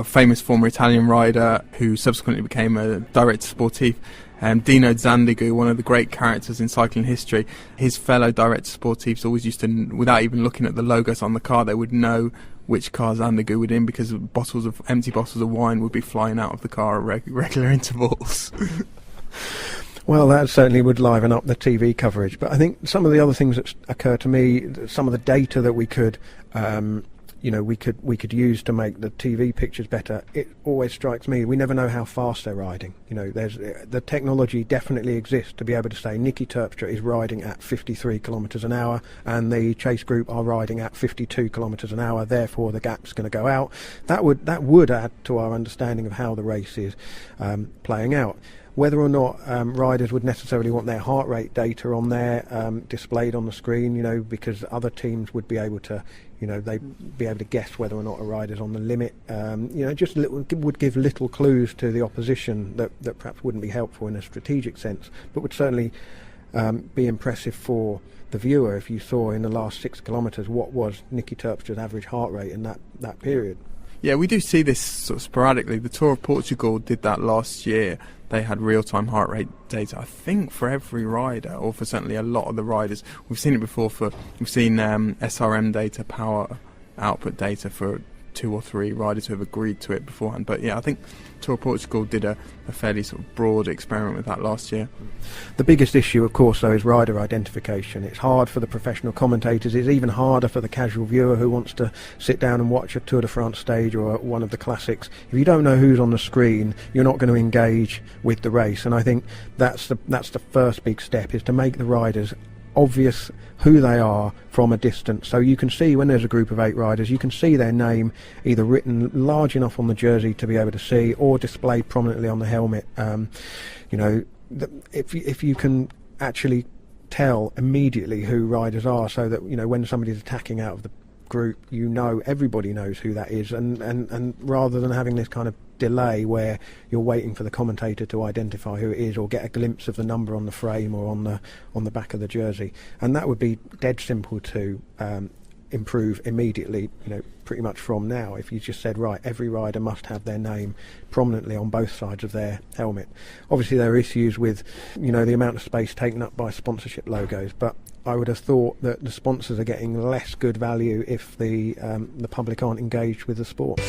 famous former Italian rider who subsequently became a director sportif, Dino Zandigu, one of the great characters in cycling history. His fellow director sportifs always used to, without even looking at the logos on the car, they would know which car Zandigu would in, because empty bottles of wine would be flying out of the car at regular intervals.
Well, that certainly would liven up the TV coverage. But I think some of the other things that occur to me, some of the data that we could use to make the TV pictures better, it always strikes me we never know how fast they're riding. There's the technology definitely exists to be able to say Niki Terpstra is riding at 53 kilometres an hour and the chase group are riding at 52 kilometres an hour, therefore the gap's going to go out. That would add to our understanding of how the race is playing out. Whether or not riders would necessarily want their heart rate data on there displayed on the screen, because other teams would be able to, they'd be able to guess whether or not a rider's on the limit. Would give little clues to the opposition that perhaps wouldn't be helpful in a strategic sense, but would certainly be impressive for the viewer if you saw in the last 6 kilometres what was Niki Terpstra's average heart rate in that period.
Yeah, we do see this sort of sporadically. The Tour of Portugal did that last year. They had real-time heart rate data, I think, for every rider, or for certainly a lot of the riders. We've seen it before. We've seen SRM data, power output data for 2 or 3 riders who have agreed to it beforehand. But yeah, I think Tour of Portugal did a fairly sort of broad experiment with that last year.
The biggest issue, of course, though, is rider identification. It's hard for the professional commentators. It's even harder for the casual viewer who wants to sit down and watch a Tour de France stage or one of the classics. If you don't know who's on the screen, you're not going to engage with the race. And I think that's the first big step, is to make the riders obvious who they are from a distance, so you can see when there's a group of 8 riders, you can see their name either written large enough on the jersey to be able to see, or displayed prominently on the helmet. If you can actually tell immediately who riders are, so that when somebody's attacking out of the group, everybody knows who that is, and rather than having this kind of delay where you're waiting for the commentator to identify who it is or get a glimpse of the number on the frame or on the back of the jersey. And that would be dead simple to improve immediately, pretty much from now, if you just said, right, every rider must have their name prominently on both sides of their helmet. Obviously there are issues with the amount of space taken up by sponsorship logos, but I would have thought that the sponsors are getting less good value if the public aren't engaged with the sport.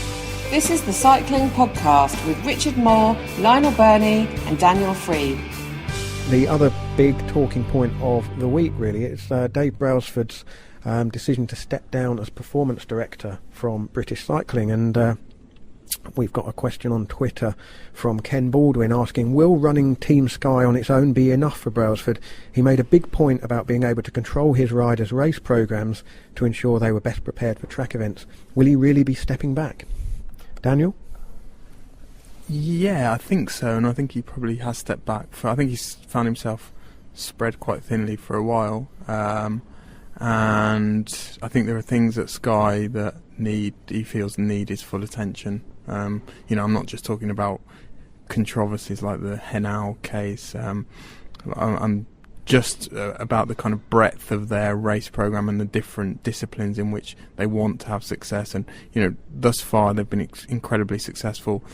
This is the Cycling Podcast with Richard Moore, Lionel Birnie and Daniel Friebe.
The other big talking point of the week, really, is Dave Brailsford's decision to step down as performance director from British Cycling. And we've got a question on Twitter from Ken Baldwin asking, will running Team Sky on its own be enough for Brailsford? He made a big point about being able to control his riders' race programmes to ensure they were best prepared for track events. Will he really be stepping back? Daniel?
Yeah, I think so, and I think he probably has stepped back. I think he's found himself spread quite thinly for a while, and I think there are things at Sky that he feels need his full attention. I'm not just talking about controversies like the Henao case. I'm just about the kind of breadth of their race programme and the different disciplines in which they want to have success. And thus far they've been incredibly successful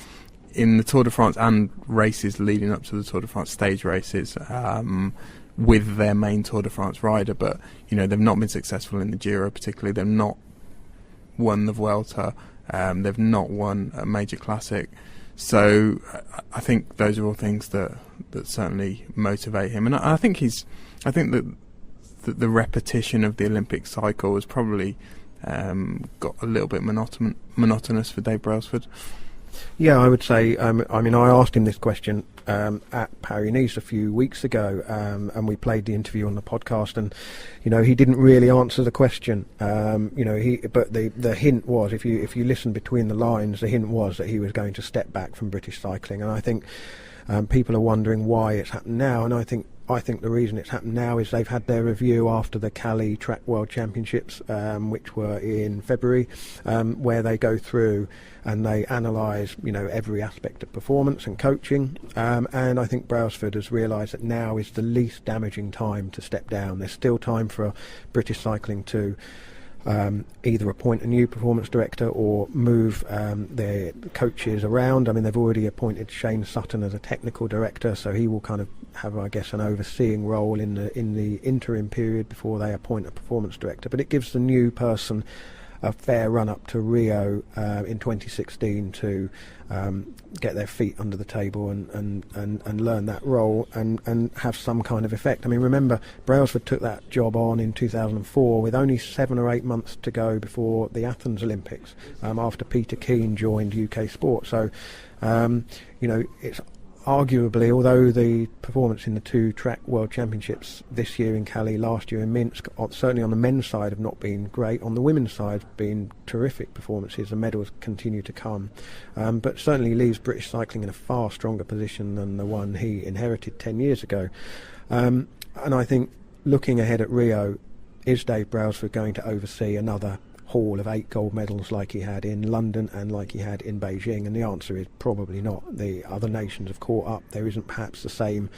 in the Tour de France and races leading up to the Tour de France stage races with their main Tour de France rider. But they've not been successful in the Giro particularly. They've not won the Vuelta. They've not won a major classic. So I think those are all things that certainly motivate him, and I think that the repetition of the Olympic cycle has probably got a little bit monotonous for Dave Brailsford.
Yeah, I would say. I asked him this question at Paris-Nice a few weeks ago, and we played the interview on the podcast, and he didn't really answer the question. But the hint was, if you listen between the lines, the hint was that he was going to step back from British cycling, and I think people are wondering why it's happened now, and I think the reason it's happened now is they've had their review after the Cali Track World Championships, which were in February, where they go through and they analyse, every aspect of performance and coaching. And I think Brailsford has realised that now is the least damaging time to step down. There's still time for British cycling to either appoint a new performance director or move their coaches around. I mean, they've already appointed Shane Sutton as a technical director, so he will kind of have, I guess, an overseeing role in the interim period before they appoint a performance director. But it gives the new person a fair run up to Rio in 2016 to get their feet under the table and learn that role and have some kind of effect. I mean, remember, Brailsford took that job on in 2004 with only 7 or 8 months to go before the Athens Olympics, after Peter Keane joined UK Sport. So, it's arguably, although the performance in the 2 track world championships this year in Cali, last year in Minsk, certainly on the men's side have not been great. On the women's side have been terrific performances. The medals continue to come, but certainly leaves British cycling in a far stronger position than the one he inherited 10 years ago. And I think looking ahead at Rio, is Dave Brailsford going to oversee another haul of 8 gold medals like he had in London and like he had in Beijing? And the answer is probably not. The other nations have caught up. There isn't perhaps the same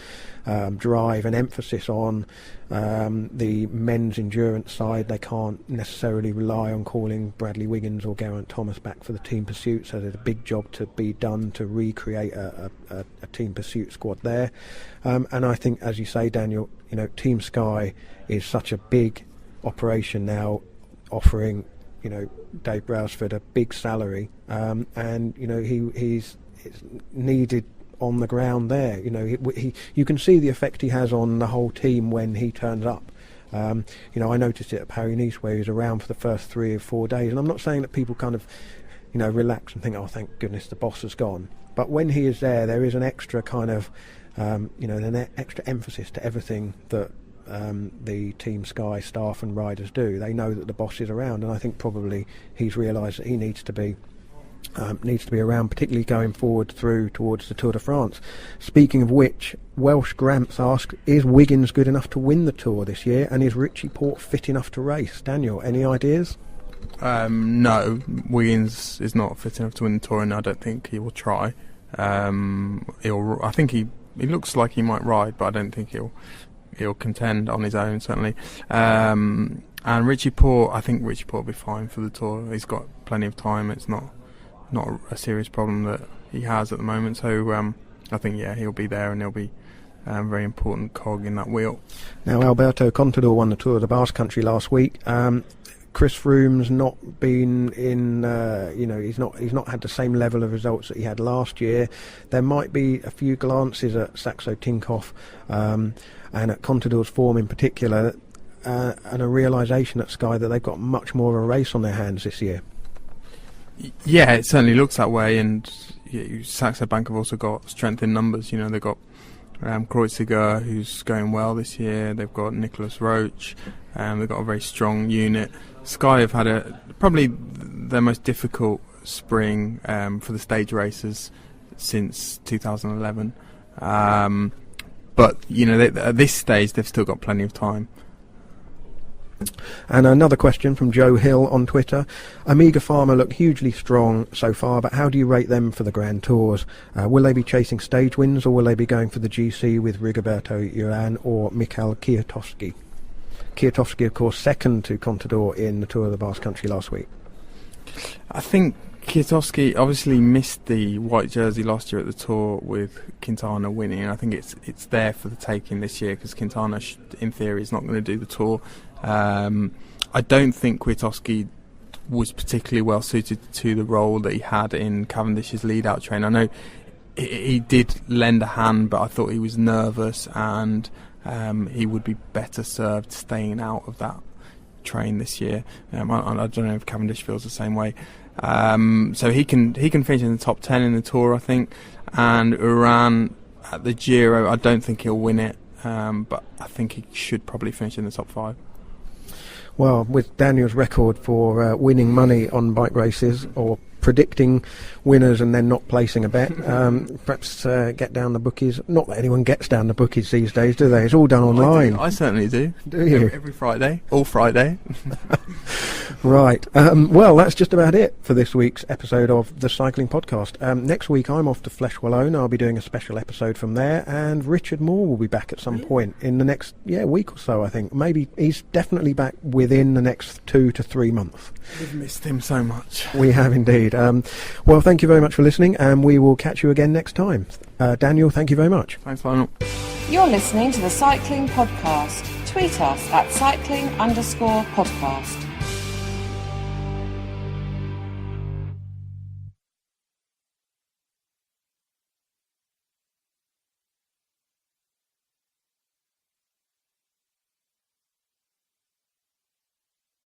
drive and emphasis on the men's endurance side. They can't necessarily rely on calling Bradley Wiggins or Geraint Thomas back for the team pursuit, so there's a big job to be done to recreate a team pursuit squad there. And I think, as you say, Daniel, Team Sky is such a big operation now, offering Dave Brailsford a big salary, and he's needed on the ground there. You can see the effect he has on the whole team when he turns up. I noticed it at Paris-Nice, where he was around for the first 3 or 4 days, and I'm not saying that people kind of relax and think, oh, thank goodness the boss has gone, but when he is there is an extra kind of an extra emphasis to everything that the Team Sky staff and riders do. They know that the boss is around, and I think probably he's realised that he needs to be around, particularly going forward through towards the Tour de France. Speaking of which, Welsh Gramps asked, is Wiggins good enough to win the Tour this year, and is Richie Porte fit enough to race? Daniel, any ideas?
No, Wiggins is not fit enough to win the Tour, and I don't think he will try. I think he looks like he might ride, but I don't think he'll contend on his own, certainly. And Richie Porte, I think Richie Porte will be fine for the Tour. He's got plenty of time. It's not a serious problem that he has at the moment. So I think, he'll be there, and he'll be a very important cog in that wheel.
Now, Alberto Contador won the Tour of the Basque Country last week. Chris Froome's not been in, he's not had the same level of results that he had last year. There might be a few glances at Saxo Tinkoff and at Contador's form in particular, and a realisation at Sky that they've got much more of a race on their hands this year.
Yeah, it certainly looks that way, and Saxo Bank have also got strength in numbers. They've got Kreuziger, who's going well this year. They've got Nicholas Roach. They've got a very strong unit. Sky have had probably their most difficult spring for the stage races since 2011. But at this stage, they've still got plenty of time.
And another question from Joe Hill on Twitter. Omega Pharma look hugely strong so far, but how do you rate them for the Grand Tours? Will they be chasing stage wins, or will they be going for the GC with Rigoberto Urán or Mikhail Kwiatkowski? Kwiatkowski, of course, second to Contador in the Tour of the Basque Country last week.
I think Kwiatkowski obviously missed the white jersey last year at the Tour with Quintana winning, and I think it's there for the taking this year, because Quintana, in theory, is not going to do the Tour. I don't think Kwiatkowski was particularly well suited to the role that he had in Cavendish's lead-out train. I know he did lend a hand, but I thought he was nervous, and he would be better served staying out of that train this year. I don't know if Cavendish feels the same way. So he can finish in the top 10 in the Tour, I think. And Urán at the Giro, I don't think he'll win it, but I think he should probably finish in the top 5.
Well, with Daniel's record for winning money on bike races, or predicting winners and then not placing a bet, perhaps get down the bookies. Not that anyone gets down the bookies these days, do they? It's all done online.
I certainly do.
Do you?
Every Friday, all Friday.
Right. Well, that's just about it for this week's episode of the Cycling Podcast. Next week I'm off to Flèche Wallonne. I'll be doing a special episode from there, and Richard Moore will be back at some point in the next week or so, I think. Maybe he's definitely back within the next 2 to 3 months.
We've missed him so much.
We have indeed. Well, thank you very much for listening, and we will catch you again next time. Daniel, thank you very much.
Thanks, Lionel.
You're listening to the Cycling Podcast. Tweet us at cycling_podcast.